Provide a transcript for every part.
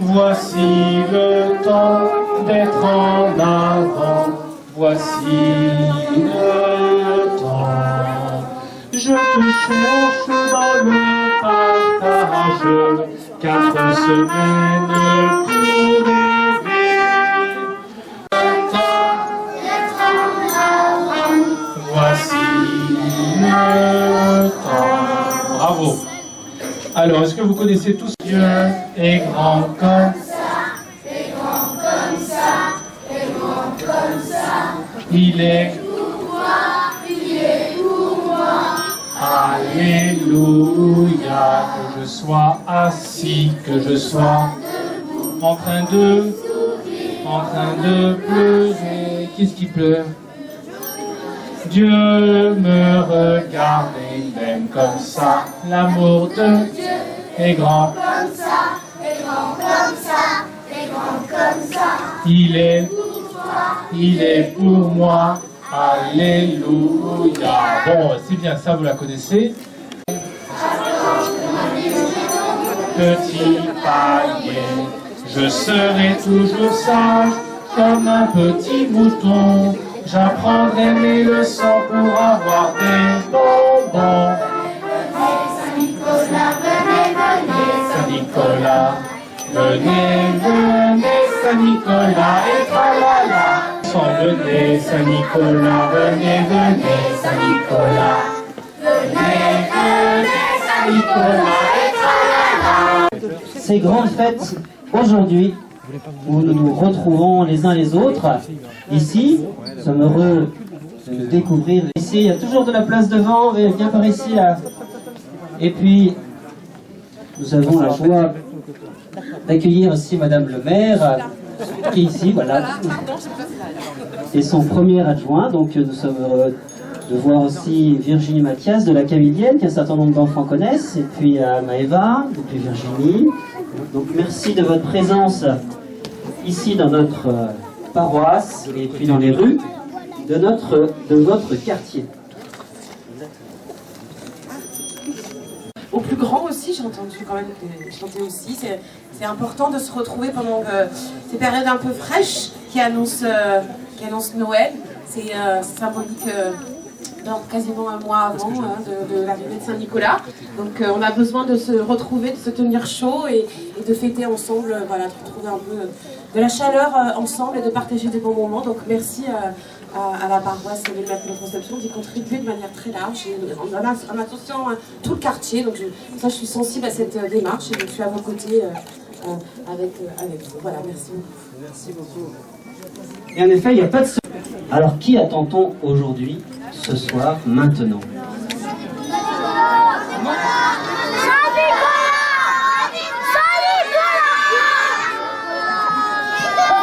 Voici le temps d'être en avant. Voici le temps. Je te cherche dans le partage. 4 semaines pour rêver. Le temps d'être en avant. Voici le temps. Bravo. Alors, est-ce que vous connaissez tous Dieu est grand comme ça, est grand comme ça, est grand comme ça. Il est pour moi, il est pour moi. Alléluia. Que je sois assis, que je sois debout, en train de pleurer. Qu'est-ce qui pleure? Dieu me regarde et m'aime comme ça. L'amour de Dieu est grand comme ça, est grand comme ça, est grand comme ça. Il est pour toi, il est pour moi. Alléluia. Bon, c'est bien ça, vous la connaissez. Petit panier, je serai toujours sage comme un petit mouton. J'apprendrai mes leçons pour avoir des bonbons. Saint-Nicolas, venez, venez, Saint-Nicolas. Venez, venez, Saint-Nicolas, et tralala. Venez, Saint-Nicolas, venez, venez, Saint-Nicolas. Venez, venez, Saint-Nicolas, et tralala. Ces grandes fêtes aujourd'hui, où nous nous retrouvons les uns les autres, ici, nous sommes heureux de nous découvrir. Ici, il y a toujours de la place devant, viens par ici là. Et puis, nous avons la joie d'accueillir aussi Madame le maire, qui est ici, voilà, et son premier adjoint. Donc nous sommes heureux de voir aussi Virginie Mathias de la Camilienne, qu'un certain nombre d'enfants connaissent, et puis Maëva, et puis Virginie. Donc merci de votre présence ici dans notre paroisse, et puis dans les rues de notre quartier. Au plus grand aussi, j'ai entendu quand même chanter aussi. C'est important de se retrouver pendant ces périodes un peu fraîches qui annoncent Noël. C'est symbolique dans quasiment un mois avant de l'arrivée de Saint-Nicolas. Donc on a besoin de se retrouver, de se tenir chaud et de fêter ensemble, voilà, de retrouver un peu de la chaleur ensemble et de partager des bons moments. Donc merci à la paroisse de l'Immaculée Conception d'y contribuer de manière très large et en associant tout le quartier. Donc je suis sensible à cette démarche et je suis à vos côtés avec vous. Voilà, merci beaucoup. Merci beaucoup. Et en effet, il n'y a pas de... Alors qui attend-on aujourd'hui, ce soir, maintenant?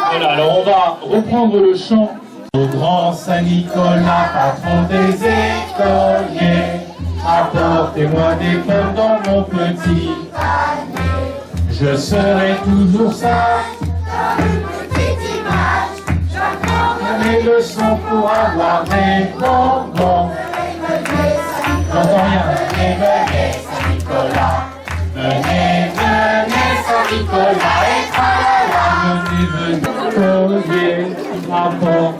Voilà, alors on va reprendre le chant. Au grand Saint-Nicolas, patron des écoliers, apportez-moi des pommes dans mon petit panier. Je serai toujours sage, comme une petite image. J'apprendrai mes leçons pour avoir des bonbons. J'entends rien. Venez, venez, Saint-Nicolas. Venez, venez, Saint-Nicolas, et tralala. Venez, venez, collier, apporte.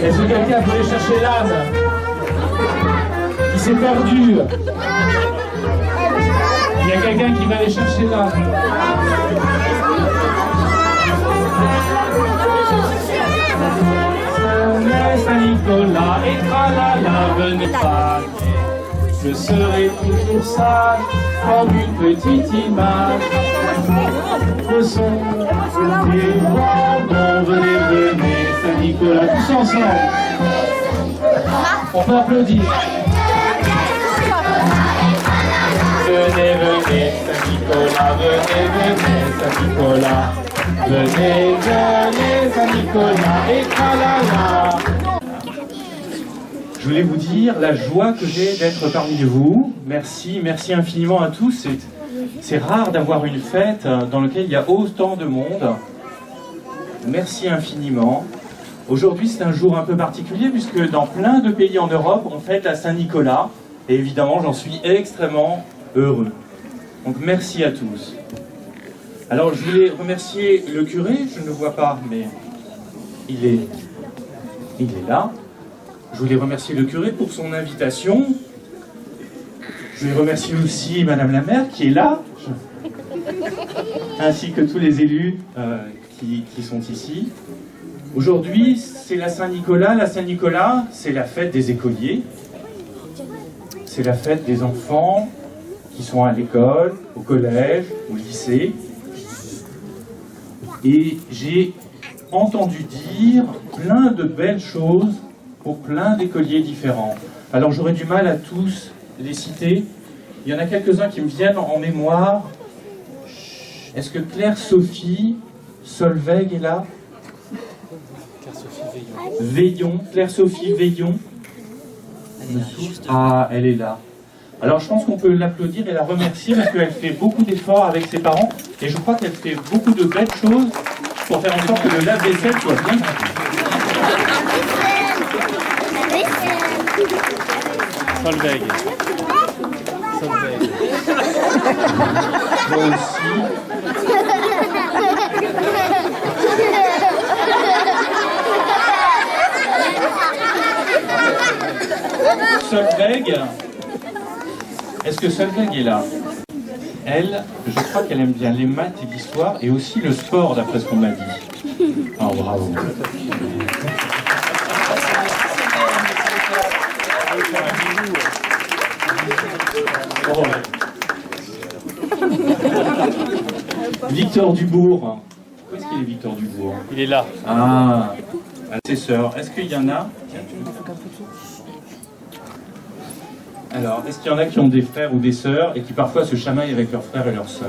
Est-ce que quelqu'un peut aller chercher l'âme? Il s'est perdu. Il y a quelqu'un qui va aller chercher l'âme. Venez Saint-Nicolas et tralala, venez pas. Je serai toujours sage comme une petite image. Le son des bonbons, venez, venez, Saint-Nicolas, tous ensemble. On peut applaudir. Venez, venez, Saint-Nicolas, venez, venez, Saint-Nicolas. Venez, venez, Saint-Nicolas, et tralala. Je voulais vous dire la joie que j'ai d'être parmi vous. Merci, merci infiniment à tous. C'est rare d'avoir une fête dans laquelle il y a autant de monde. Merci infiniment. Aujourd'hui, c'est un jour un peu particulier puisque dans plein de pays en Europe, on fête la Saint-Nicolas. Et évidemment, j'en suis extrêmement heureux. Donc merci à tous. Alors je voulais remercier le curé, je ne le vois pas, mais il est là. Je voulais remercier le curé pour son invitation. Je voulais remercier aussi Madame la maire qui est là, ainsi que tous les élus qui sont ici. Aujourd'hui, c'est la Saint-Nicolas. La Saint-Nicolas, c'est la fête des écoliers. C'est la fête des enfants qui sont à l'école, au collège, au lycée. Et j'ai entendu dire plein de belles choses pour plein d'écoliers différents. Alors j'aurais du mal à tous les citer. Il y en a quelques-uns qui me viennent en mémoire. Est-ce que Claire-Sophie Solveig est là? Claire-Sophie Veillon. Claire-Sophie Veillon. Ah, elle est là. Alors je pense qu'on peut l'applaudir et la remercier parce qu'elle fait beaucoup d'efforts avec ses parents et je crois qu'elle fait beaucoup de belles choses pour faire en sorte que le lave-vaisselle soit bien fait. Solveig. Moi aussi. Solveig. Est-ce que Solveig est là? Elle, je crois qu'elle aime bien les maths et l'histoire et aussi le sport d'après ce qu'on m'a dit. Oh bravo. Oh. Victor Dubourg. Où est-ce qu'il est Victor Dubourg? Il est là. Ah, ses sœurs. Est-ce qu'il y en a? Alors, est-ce qu'il y en a qui ont des frères ou des sœurs et qui parfois se chamaillent avec leurs frères et leurs sœurs?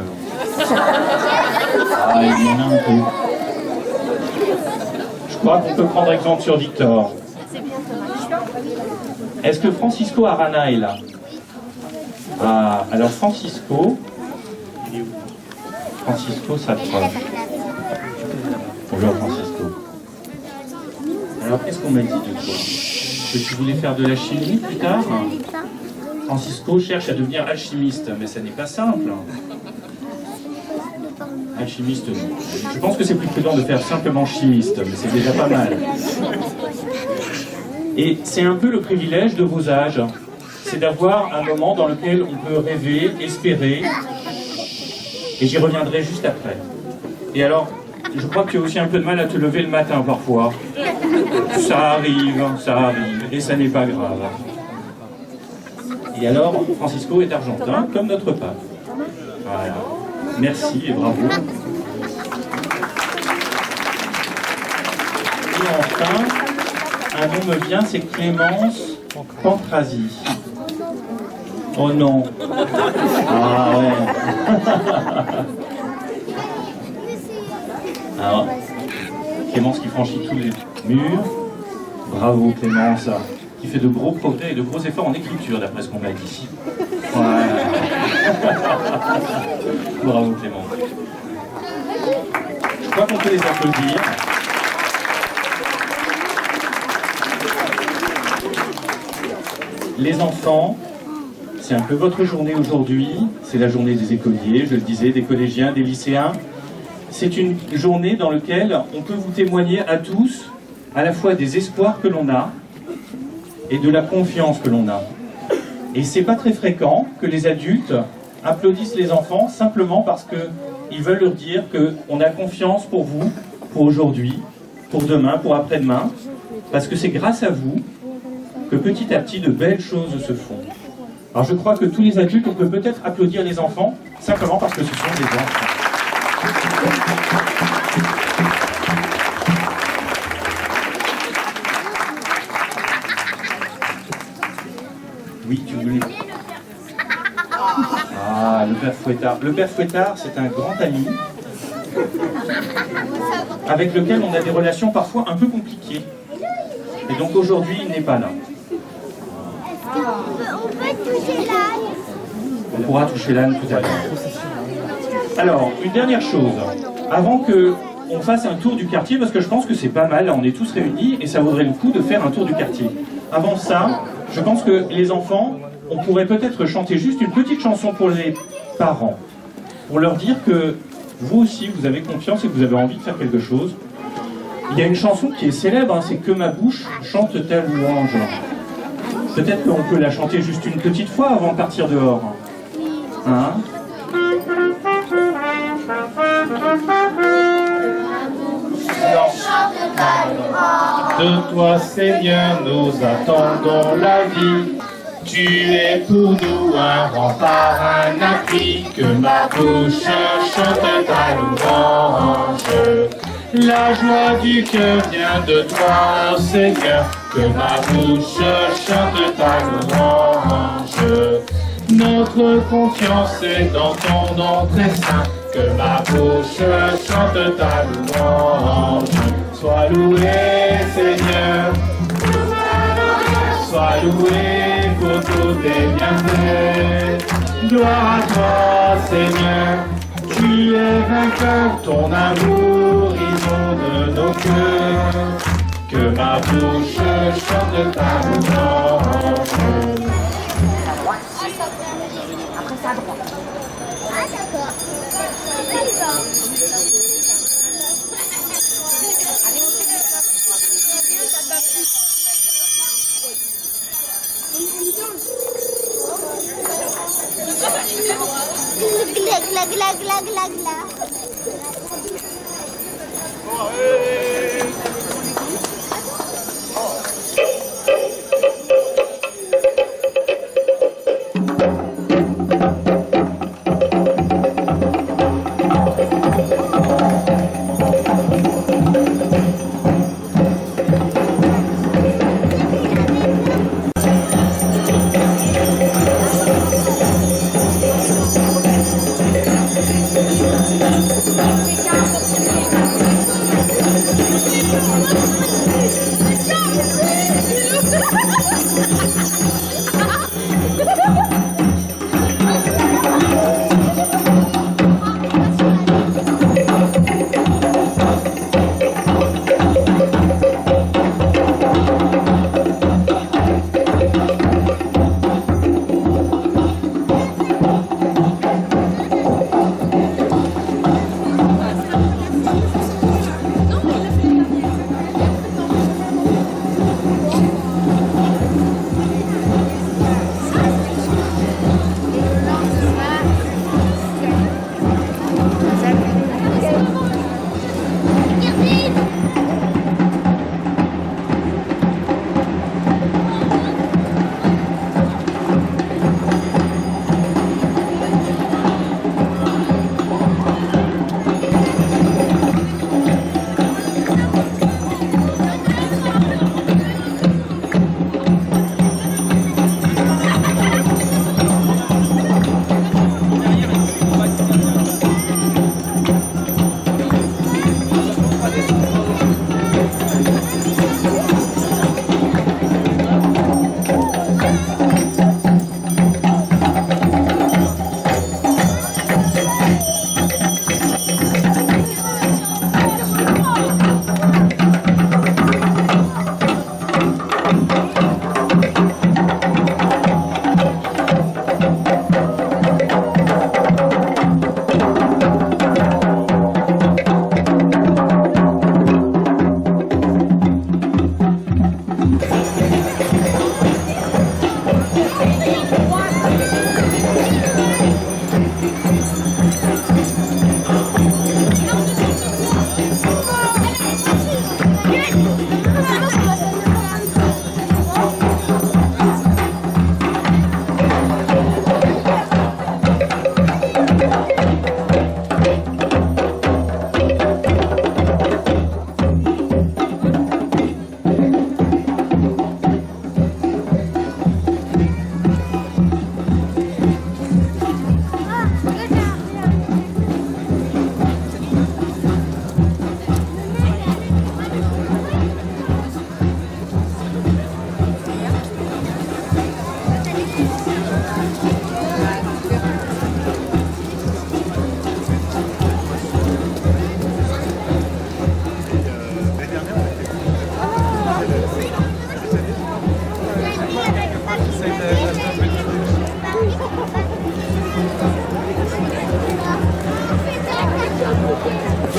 Ah, il y en a un peu. Je crois qu'on peut prendre exemple sur Victor. Est-ce que Francisco Arana est là? Ah, alors Francisco, Francisco s'approche. Bonjour Francisco. Alors, qu'est-ce qu'on m'a dit de toi? Que tu voulais faire de la chimie plus tard? Francisco cherche à devenir alchimiste, mais ça n'est pas simple. Alchimiste, non. Je pense que c'est plus prudent de faire simplement chimiste, mais c'est déjà pas mal. Et c'est un peu le privilège de vos âges, c'est d'avoir un moment dans lequel on peut rêver, espérer, et j'y reviendrai juste après. Et alors, je crois que tu as aussi un peu de mal à te lever le matin parfois. Ça arrive, et ça n'est pas grave. Et alors, Francisco est argentin, comme notre pape. Voilà. Merci et bravo. Et enfin, un nom me vient, c'est Clémence Pantrasi. Oh non. Ah ouais. Alors, Clémence qui franchit tous les murs. Bravo Clémence. Qui fait de gros progrès et de gros efforts en écriture, d'après ce qu'on m'a dit. Voilà. Bravo Clément. Je crois qu'on peut les applaudir. Les enfants, c'est un peu votre journée aujourd'hui. C'est la journée des écoliers, je le disais, des collégiens, des lycéens. C'est une journée dans laquelle on peut vous témoigner à tous, à la fois des espoirs que l'on a, et de la confiance que l'on a. Et c'est pas très fréquent que les adultes applaudissent les enfants simplement parce qu'ils veulent leur dire qu'on a confiance pour vous, pour aujourd'hui, pour demain, pour après-demain, parce que c'est grâce à vous que petit à petit de belles choses se font. Alors je crois que tous les adultes, on peut peut-être applaudir les enfants simplement parce que ce sont des enfants. Oui, tu voulais. Ah, le père Fouettard. Le père Fouettard, c'est un grand ami avec lequel on a des relations parfois un peu compliquées. Et donc aujourd'hui, il n'est pas là. On peut toucher l'âne. On pourra toucher l'âne tout à l'heure. Alors, une dernière chose. Avant qu'on fasse un tour du quartier, parce que je pense que c'est pas mal, là on est tous réunis et ça vaudrait le coup de faire un tour du quartier. Avant ça, je pense que les enfants, on pourrait peut-être chanter juste une petite chanson pour les parents, pour leur dire que vous aussi, vous avez confiance et que vous avez envie de faire quelque chose. Il y a une chanson qui est célèbre, hein, c'est « Que ma bouche chante ta louange ». Peut-être qu'on peut la chanter juste une petite fois avant de partir dehors. Hein? De toi, Seigneur, nous attendons la vie. Tu es pour nous un rempart, un appui. Que ma bouche chante ta louange. La joie du cœur vient de toi, Seigneur. Que ma bouche chante ta louange. Notre confiance est dans ton nom très saint. Que ma bouche chante ta louange. Sois loué, Seigneur. Sois loué pour tous tes bienfaits. Gloire à toi, Seigneur. Tu es vainqueur, ton amour inonde nos cœurs. Que ma bouche chante ta louange. Après ça, à droite. Ah, d'accord. Gla, gla, gla, gla, gla. Thank you.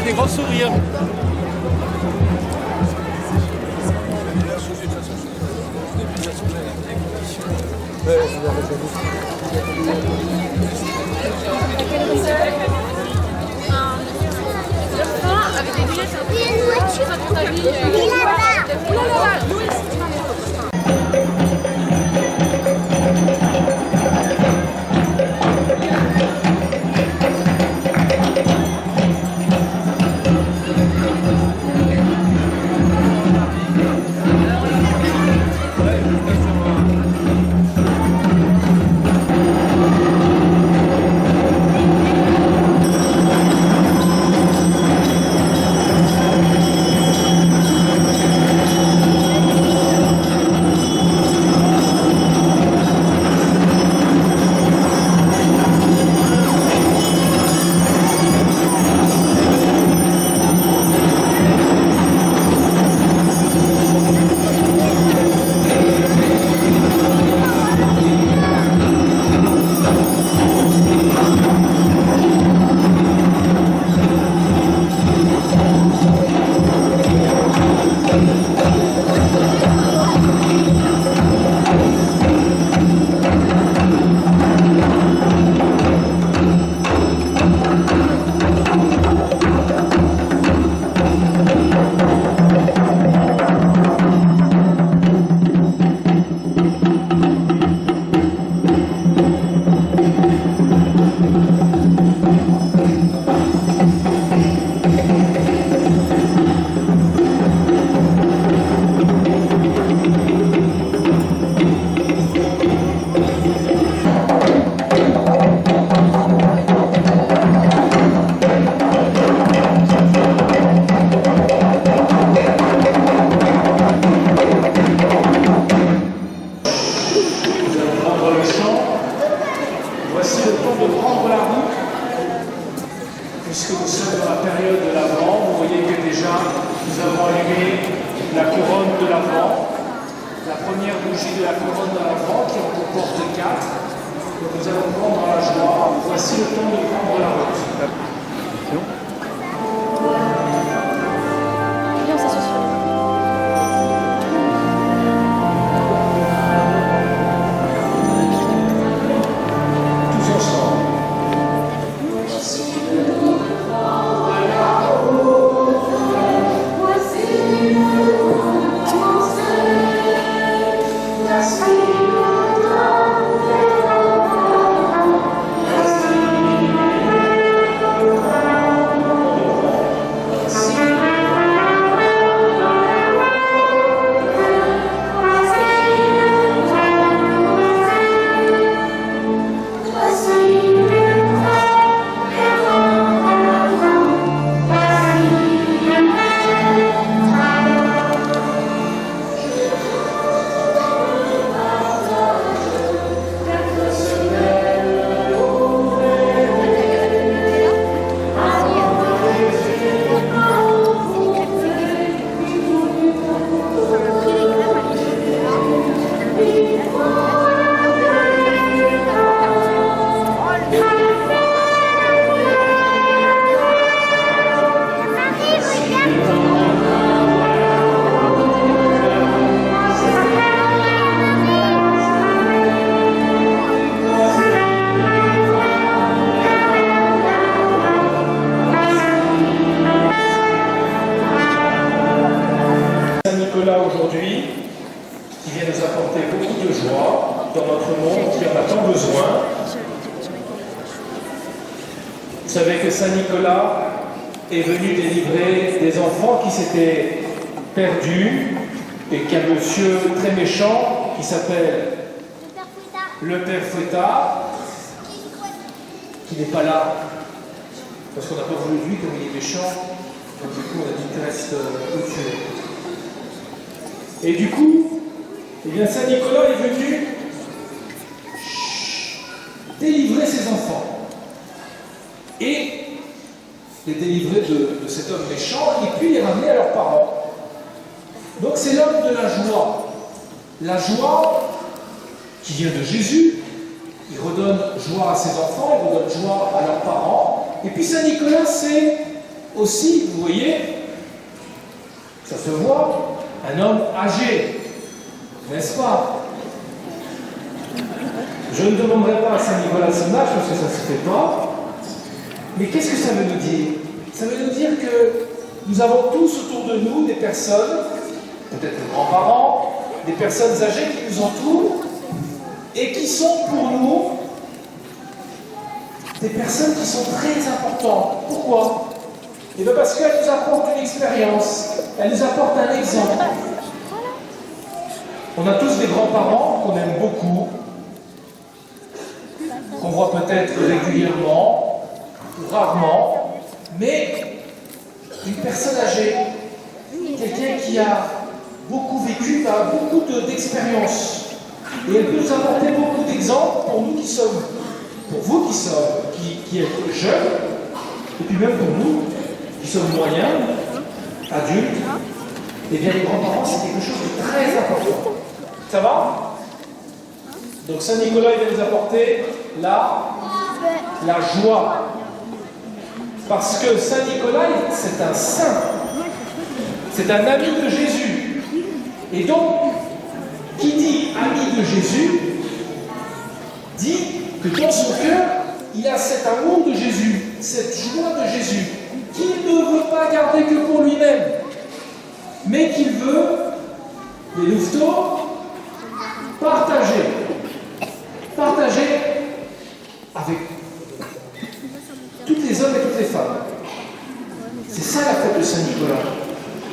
Des grands sourires. Avec des lunettes, une voiture à ton avis. Puisque nous sommes dans la période de l'Avent, vous voyez que déjà nous avons allumé la couronne de l'Avent, la première bougie de la couronne de l'Avent qui en comporte 4. Donc nous allons prendre la joie. Voici le temps de prendre la route. Aujourd'hui, qui vient nous apporter beaucoup de joie dans notre monde qui en a tant besoin. Vous savez que Saint Nicolas est venu délivrer des enfants qui s'étaient perdus et qu'un monsieur très méchant qui s'appelle le Père Fouettard, qui n'est pas là parce qu'on n'a pas voulu de lui comme il est méchant, donc du coup on a dit qu'il reste au tuer. Et du coup, eh bien, Saint Nicolas est venu délivrer ses enfants et les délivrer de cet homme méchant et puis les ramener à leurs parents. Donc c'est l'homme de la joie. La joie qui vient de Jésus, il redonne joie à ses enfants, il redonne joie à leurs parents. Et puis Saint Nicolas, c'est aussi, vous voyez, ça se voit, un homme âgé, n'est-ce pas? Je ne demanderai pas à Saint-Nicolas son âge parce que ça ne se fait pas. Mais qu'est-ce que ça veut nous dire? Ça veut nous dire que nous avons tous autour de nous des personnes, peut-être des grands-parents, des personnes âgées qui nous entourent et qui sont pour nous des personnes qui sont très importantes. Pourquoi? Et bien parce qu'elles nous apportent une expérience, elles nous apportent un exemple. On a tous des grands-parents qu'on aime beaucoup, qu'on voit peut-être régulièrement, ou rarement, mais une personne âgée, quelqu'un qui a beaucoup vécu, qui a beaucoup d'expérience. Et elle peut nous apporter beaucoup d'exemples pour nous qui sommes, pour vous qui êtes jeunes, et puis même pour nous qui sommes moyens, adultes. Eh bien, les grands-parents, c'est quelque chose de très important. Ça va? Donc Saint-Nicolas, il va nous apporter la joie. Parce que Saint-Nicolas, c'est un saint. C'est un ami de Jésus. Et donc, qui dit ami de Jésus, dit que dans son cœur, il a cet amour de Jésus, cette joie de Jésus, qu'il ne veut pas garder que pour lui-même, mais qu'il veut, les louveteaux, partager avec toutes les hommes et toutes les femmes. C'est ça la fête de Saint-Nicolas.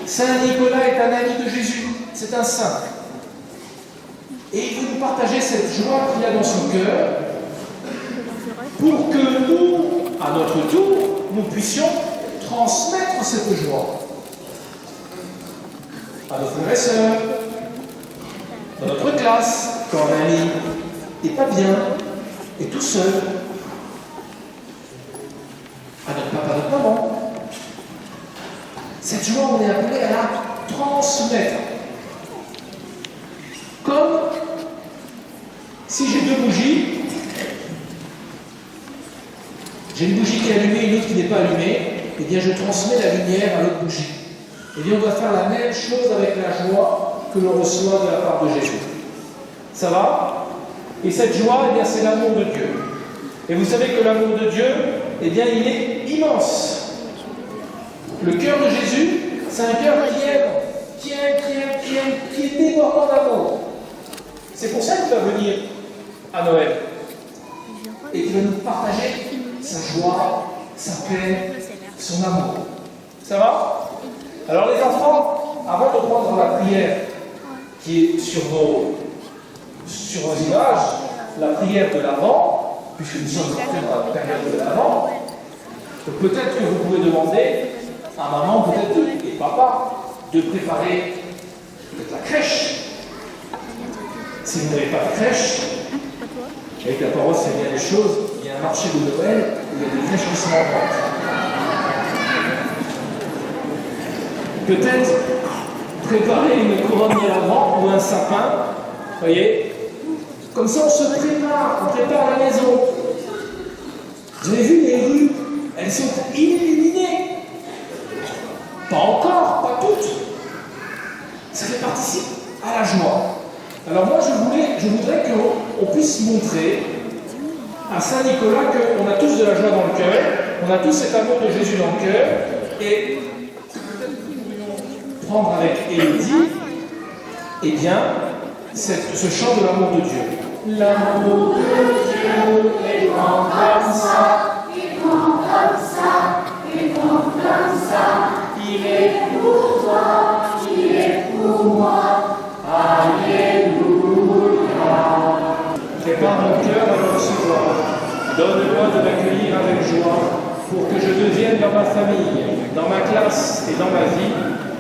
Saint-Nicolas est un ami de Jésus, c'est un saint. Et il veut nous partager cette joie qu'il a dans son cœur pour que nous, à notre tour, nous puissions transmettre cette joie à nos frères et sœurs, dans notre classe, quand un ami n'est pas bien, et tout seul, à notre papa, à notre maman. Cette joie, on est appelé à la transmettre. Comme si j'ai deux bougies, j'ai une bougie qui est allumée et une autre qui n'est pas allumée, et bien je transmets la lumière à l'autre bougie. Et bien on doit faire la même chose avec la joie que l'on reçoit de la part de Jésus. Ça va? Et cette joie, eh bien, c'est l'amour de Dieu. Et vous savez que l'amour de Dieu, eh bien, il est immense. Le cœur de Jésus, c'est un cœur qui aime, qui est débordant d'amour. C'est pour ça qu'il va venir à Noël. Et qu'il va nous partager sa joie, sa paix, son amour. Ça va? Alors les enfants, avant de prendre la prière qui est sur vos images, la prière de l'Avent, puisque nous sommes dans la période de l'Avent, peut-être que vous pouvez demander à maman, peut-être, et papa, de préparer peut-être la crèche. Si vous n'avez pas de crèche, avec la parole, c'est bien des choses, il y a un marché de Noël où il y a des crèches qui sont en vente. Peut-être préparer une couronne à l'avant ou un sapin, voyez. Comme ça, on se prépare, on prépare la maison. Vous avez vu les rues, elles sont illuminées. Pas encore, pas toutes. Ça fait participe à la joie. Alors moi, je voudrais qu'on puisse montrer à Saint-Nicolas qu'on a tous de la joie dans le cœur, on a tous cet amour de Jésus dans le cœur, et prendre avec Élodie, eh bien, ce chant de l'amour de Dieu. L'amour de Dieu est grand comme ça, il est grand comme ça, il est grand comme ça, il est pour toi, il est pour moi, alléluia. Prépare mon cœur à le recevoir, donne-moi de l'accueillir avec joie, pour que je devienne dans ma famille, dans ma classe et dans ma vie,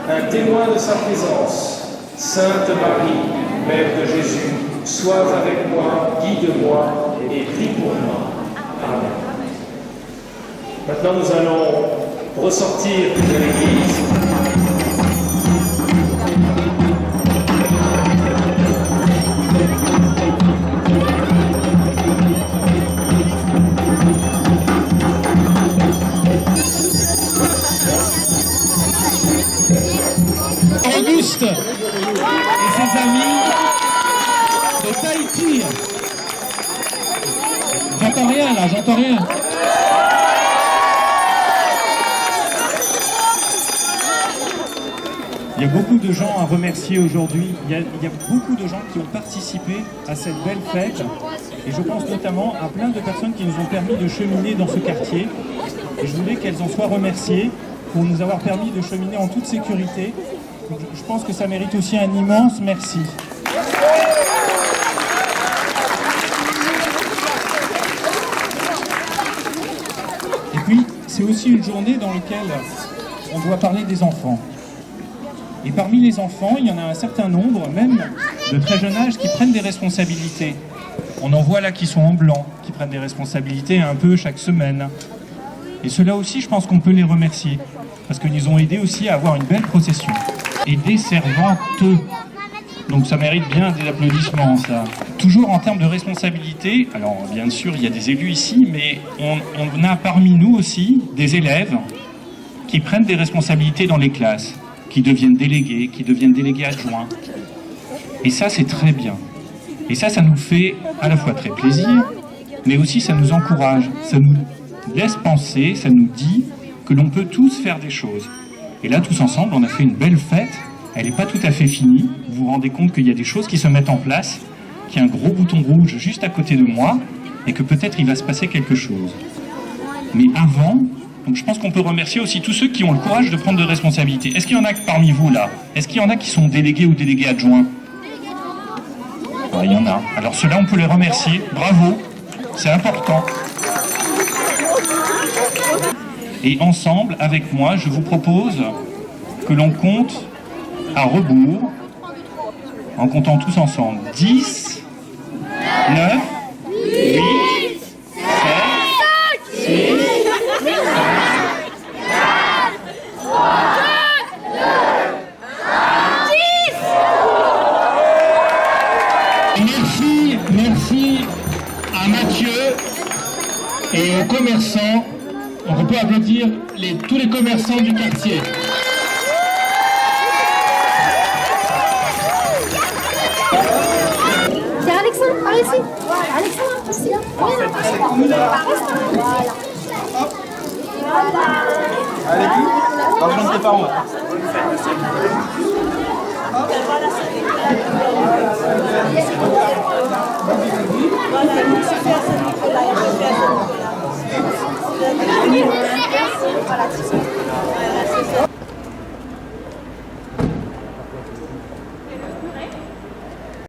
un témoin de sa présence. Sainte Marie, Mère de Jésus, sois avec moi, guide-moi et prie pour moi. Amen. Maintenant, nous allons ressortir de l'église. et ses amis de Tahiti. J'entends rien là, j'entends rien. Il y a beaucoup de gens à remercier aujourd'hui. Il y a beaucoup de gens qui ont participé à cette belle fête. Et je pense notamment à plein de personnes qui nous ont permis de cheminer dans ce quartier. Et je voulais qu'elles en soient remerciées pour nous avoir permis de cheminer en toute sécurité. Donc, je pense que ça mérite aussi un immense merci. Et puis, c'est aussi une journée dans laquelle on doit parler des enfants. Et parmi les enfants, il y en a un certain nombre, même de très jeune âge, qui prennent des responsabilités. On en voit là qui sont en blanc, qui prennent des responsabilités un peu chaque semaine. Et ceux-là aussi, je pense qu'on peut les remercier, parce qu'ils nous ont aidés aussi à avoir une belle procession. Et des servantes. Donc ça mérite bien des applaudissements, ça. Toujours en termes de responsabilité, alors bien sûr, il y a des élus ici, mais on a parmi nous aussi des élèves qui prennent des responsabilités dans les classes, qui deviennent délégués adjoints. Et ça, c'est très bien. Et ça nous fait à la fois très plaisir, mais aussi ça nous encourage, ça nous laisse penser, ça nous dit que l'on peut tous faire des choses. Et là, tous ensemble, on a fait une belle fête. Elle n'est pas tout à fait finie. Vous vous rendez compte qu'il y a des choses qui se mettent en place, qu'il y a un gros bouton rouge juste à côté de moi, et que peut-être il va se passer quelque chose. Mais avant, donc je pense qu'on peut remercier aussi tous ceux qui ont le courage de prendre des responsabilités. Est-ce qu'il y en a parmi vous là? Est-ce qu'il y en a qui sont délégués ou délégués adjoints? Ouais, il y en a. Alors ceux-là, on peut les remercier. Bravo, c'est important. Et ensemble, avec moi, je vous propose que l'on compte à rebours, en comptant tous ensemble. 10, 9, 8, 7, 6, 5, merci à Mathieu et aux commerçants. Donc on peut applaudir tous les commerçants du quartier. C'est Alexandre, par ici. Alexandre, aussi. Allez, l'argent c'est par moi. Voilà.